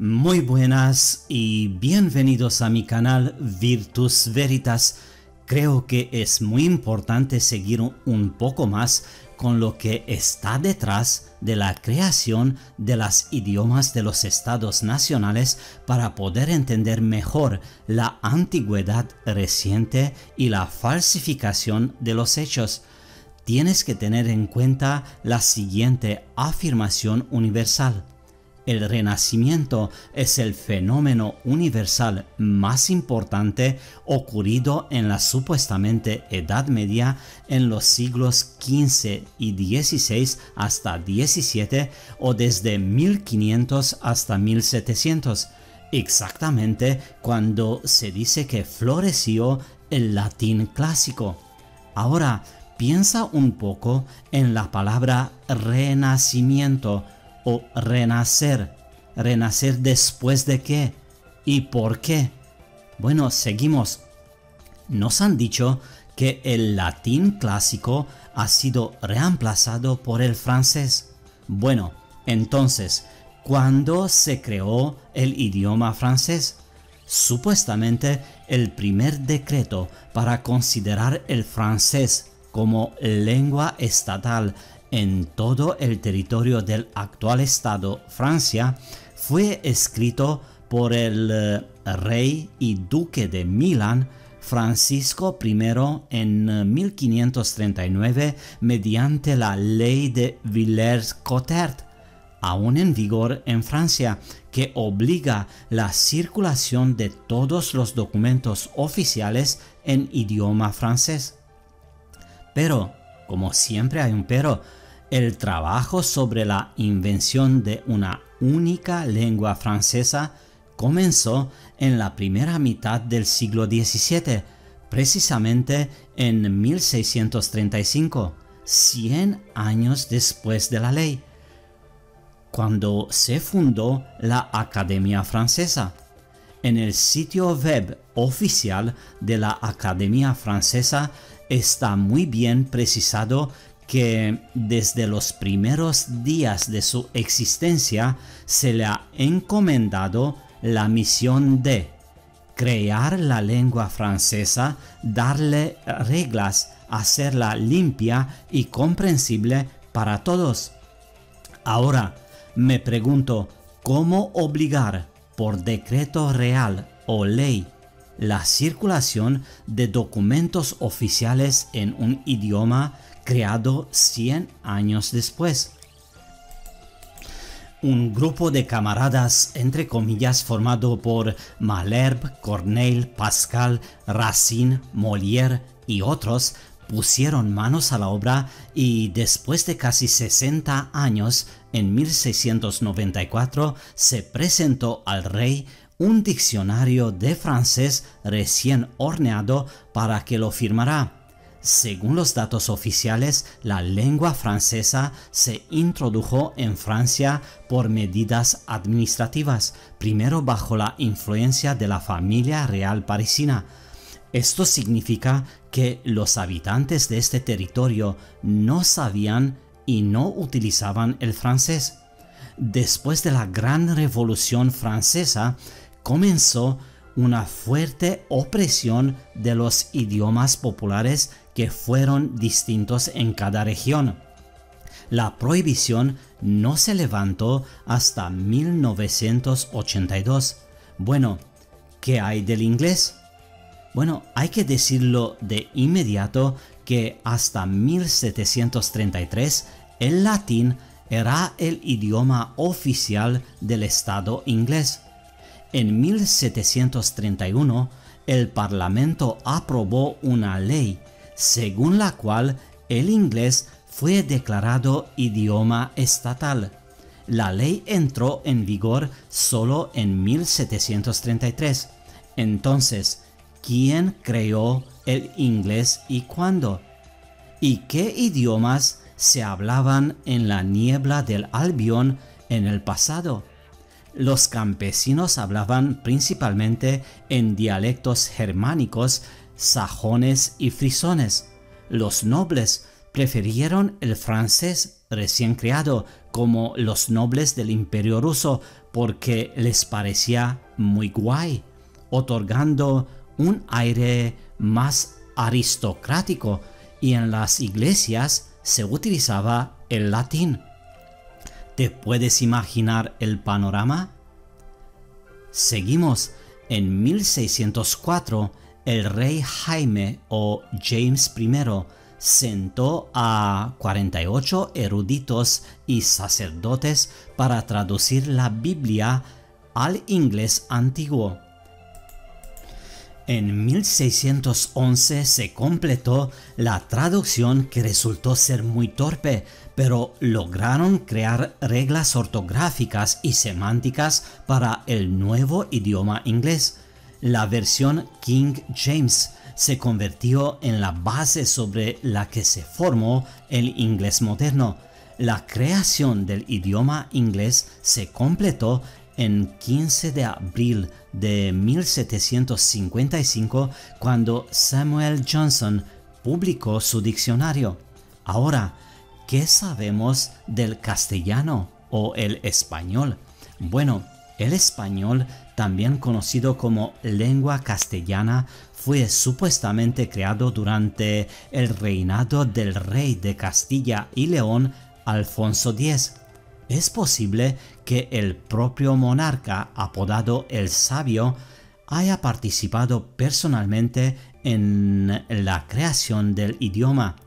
Muy buenas y bienvenidos a mi canal Virtus Veritas. Creo que es muy importante seguir un poco más con lo que está detrás de la creación de los idiomas de los estados nacionales para poder entender mejor la antigüedad reciente y la falsificación de los hechos. Tienes que tener en cuenta la siguiente afirmación universal. El Renacimiento es el fenómeno universal más importante ocurrido en la supuestamente Edad Media en los siglos XV y XVI hasta XVII o desde 1500 hasta 1700, exactamente cuando se dice que floreció el latín clásico. Ahora, piensa un poco en la palabra renacimiento o renacer. ¿Renacer después de qué? ¿Y por qué? Bueno, seguimos. Nos han dicho que el latín clásico ha sido reemplazado por el francés. Bueno, entonces, ¿cuándo se creó el idioma francés? Supuestamente, el primer decreto para considerar el francés como lengua estatal en todo el territorio del actual estado Francia fue escrito por el rey y duque de Milán Francisco I en 1539 mediante la ley de Villers-Cotterêts, aún en vigor en Francia, que obliga la circulación de todos los documentos oficiales en idioma francés. Pero, como siempre hay un pero, el trabajo sobre la invención de una única lengua francesa comenzó en la primera mitad del siglo XVII, precisamente en 1635, 100 años después de la ley, cuando se fundó la Academia Francesa. En el sitio web oficial de la Academia Francesa está muy bien precisado que desde los primeros días de su existencia se le ha encomendado la misión de crear la lengua francesa, darle reglas, hacerla limpia y comprensible para todos. Ahora, me pregunto, ¿cómo obligar por decreto real o ley la circulación de documentos oficiales en un idioma creado 100 años después? Un grupo de camaradas, entre comillas, formado por Malherbe, Corneille, Pascal, Racine, Molière y otros, pusieron manos a la obra y después de casi 60 años, en 1694, se presentó al rey un diccionario de francés recién horneado para que lo firmara. Según los datos oficiales, la lengua francesa se introdujo en Francia por medidas administrativas, primero bajo la influencia de la familia real parisina. Esto significa que los habitantes de este territorio no sabían y no utilizaban el francés. Después de la Gran Revolución Francesa, comenzó una fuerte opresión de los idiomas populares que fueron distintos en cada región. La prohibición no se levantó hasta 1982. Bueno, ¿qué hay del inglés? Bueno, hay que decirlo de inmediato que hasta 1733 el latín era el idioma oficial del Estado inglés. En 1731, el Parlamento aprobó una ley según la cual el inglés fue declarado idioma estatal. La ley entró en vigor solo en 1733. Entonces, ¿quién creó el inglés y cuándo? ¿Y qué idiomas se hablaban en la niebla del Albión en el pasado? Los campesinos hablaban principalmente en dialectos germánicos, sajones y frisones. Los nobles prefirieron el francés recién creado como los nobles del Imperio Ruso porque les parecía muy guay, otorgando un aire más aristocrático, y en las iglesias se utilizaba el latín. ¿Te puedes imaginar el panorama? Seguimos. En 1604, el rey Jaime o James I sentó a 48 eruditos y sacerdotes para traducir la Biblia al inglés antiguo. En 1611 se completó la traducción, que resultó ser muy torpe, pero lograron crear reglas ortográficas y semánticas para el nuevo idioma inglés. La versión King James se convirtió en la base sobre la que se formó el inglés moderno. La creación del idioma inglés se completó en 15 de abril de 1755, cuando Samuel Johnson publicó su diccionario. Ahora, ¿qué sabemos del castellano o el español? Bueno, el español, también conocido como lengua castellana, fue supuestamente creado durante el reinado del rey de Castilla y León, Alfonso X. Es posible que el propio monarca, apodado el Sabio, haya participado personalmente en la creación del idioma.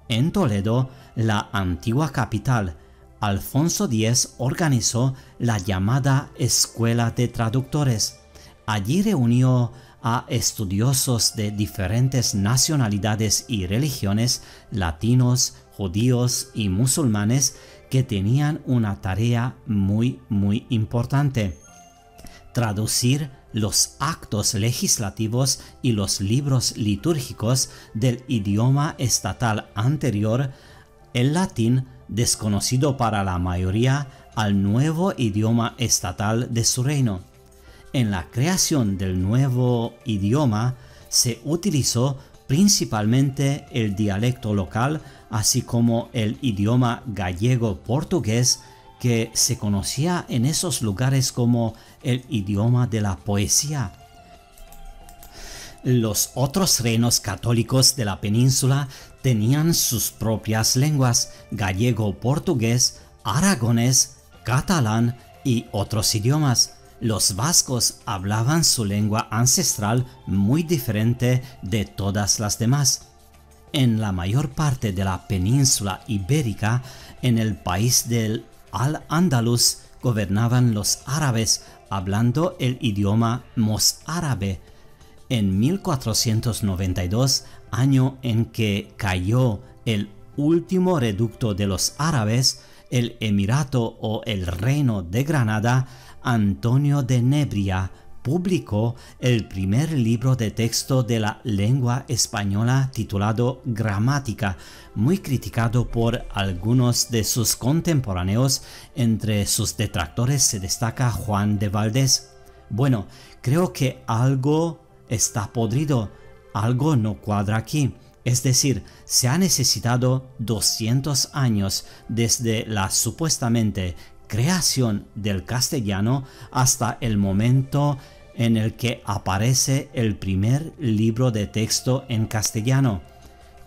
En Toledo, la antigua capital, Alfonso X organizó la llamada Escuela de Traductores. Allí reunió a estudiosos de diferentes nacionalidades y religiones, latinos, judíos y musulmanes, que tenían una tarea muy importante: traducir los actos legislativos y los libros litúrgicos del idioma estatal anterior, el latín, desconocido para la mayoría, al nuevo idioma estatal de su reino. En la creación del nuevo idioma se utilizó principalmente el dialecto local, así como el idioma gallego-portugués, que se conocía en esos lugares como el idioma de la poesía. Los otros reinos católicos de la península tenían sus propias lenguas: gallego-portugués, aragonés, catalán y otros idiomas. Los vascos hablaban su lengua ancestral muy diferente de todas las demás. En la mayor parte de la península ibérica, en el país del Al-Ándalus, gobernaban los árabes, hablando el idioma mozárabe. En 1492, año en que cayó el último reducto de los árabes, el Emirato o el Reino de Granada, Antonio de Nebria publicó el primer libro de texto de la lengua española, titulado Gramática, muy criticado por algunos de sus contemporáneos. Entre sus detractores se destaca Juan de Valdés. Bueno, creo que algo está podrido, algo no cuadra aquí. Es decir, se ha necesitado 200 años desde la supuestamente creación del castellano hasta el momento en el que aparece el primer libro de texto en castellano.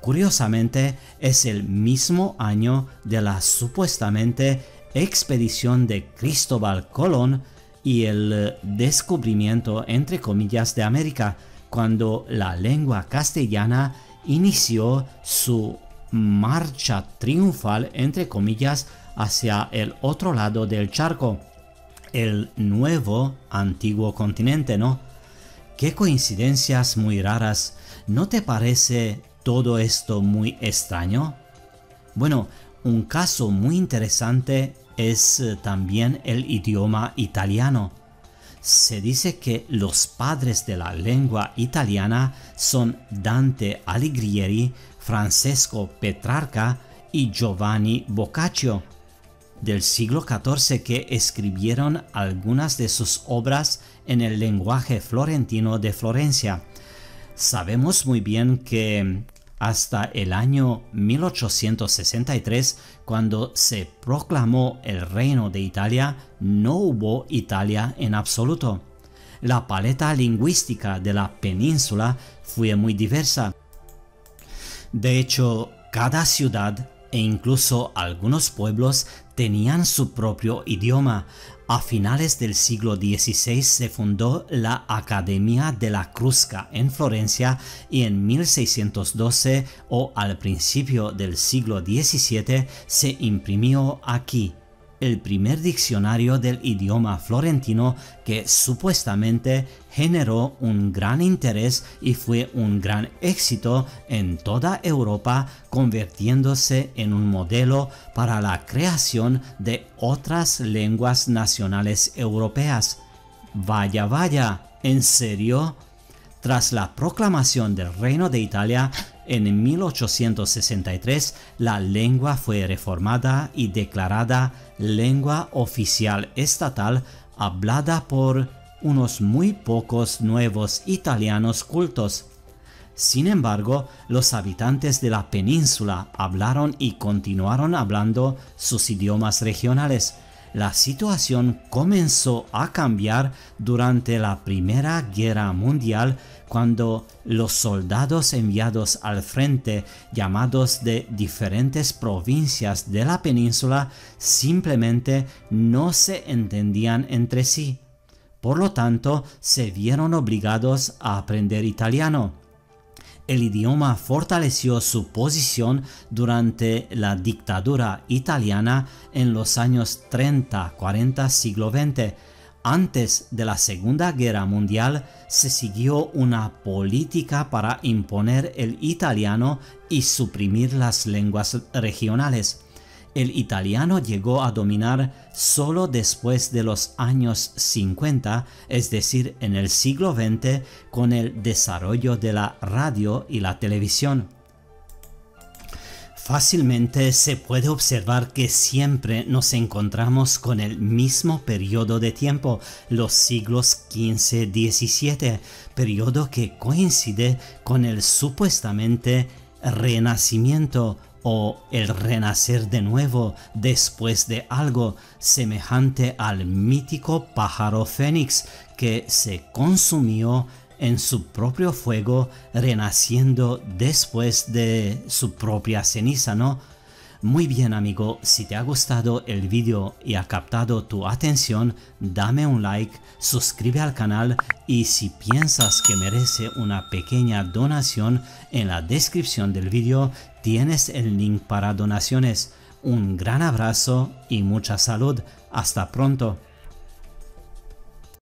Curiosamente, es el mismo año de la supuestamente expedición de Cristóbal Colón y el descubrimiento, entre comillas, de América, cuando la lengua castellana inició su marcha triunfal, entre comillas, hacia el otro lado del charco, el nuevo antiguo continente, ¿no? Qué coincidencias muy raras. ¿No te parece todo esto muy extraño? Bueno, un caso muy interesante es también el idioma italiano. Se dice que los padres de la lengua italiana son Dante Alighieri, Francesco Petrarca y Giovanni Boccaccio, del siglo XIV, que escribieron algunas de sus obras en el lenguaje florentino de Florencia. Sabemos muy bien que hasta el año 1863, cuando se proclamó el Reino de Italia, no hubo Italia en absoluto. La paleta lingüística de la península fue muy diversa. De hecho, cada ciudad e incluso algunos pueblos tenían su propio idioma. A finales del siglo XVI se fundó la Academia de la Crusca en Florencia y en 1612 o al principio del siglo XVII se imprimió aquí el primer diccionario del idioma florentino, que supuestamente generó un gran interés y fue un gran éxito en toda Europa, convirtiéndose en un modelo para la creación de otras lenguas nacionales europeas. Vaya, vaya, ¿en serio? Tras la proclamación del Reino de Italia en 1863, la lengua fue reformada y declarada lengua oficial estatal, hablada por unos muy pocos nuevos italianos cultos. Sin embargo, los habitantes de la península hablaron y continuaron hablando sus idiomas regionales. La situación comenzó a cambiar durante la Primera Guerra Mundial, cuando los soldados enviados al frente, llamados de diferentes provincias de la península, simplemente no se entendían entre sí. Por lo tanto, se vieron obligados a aprender italiano. El idioma fortaleció su posición durante la dictadura italiana en los años 30-40 siglo XX. Antes de la Segunda Guerra Mundial se siguió una política para imponer el italiano y suprimir las lenguas regionales. El italiano llegó a dominar solo después de los años 50, es decir, en el siglo XX, con el desarrollo de la radio y la televisión. Fácilmente se puede observar que siempre nos encontramos con el mismo periodo de tiempo, los siglos XV-XVII, periodo que coincide con el supuestamente Renacimiento o el renacer de nuevo después de algo, semejante al mítico pájaro fénix que se consumió en su propio fuego, renaciendo después de su propia ceniza, ¿no? Muy bien, amigo, si te ha gustado el vídeo y ha captado tu atención, dame un like, suscríbete al canal y si piensas que merece una pequeña donación, en la descripción del vídeo tienes el link para donaciones. Un gran abrazo y mucha salud. Hasta pronto.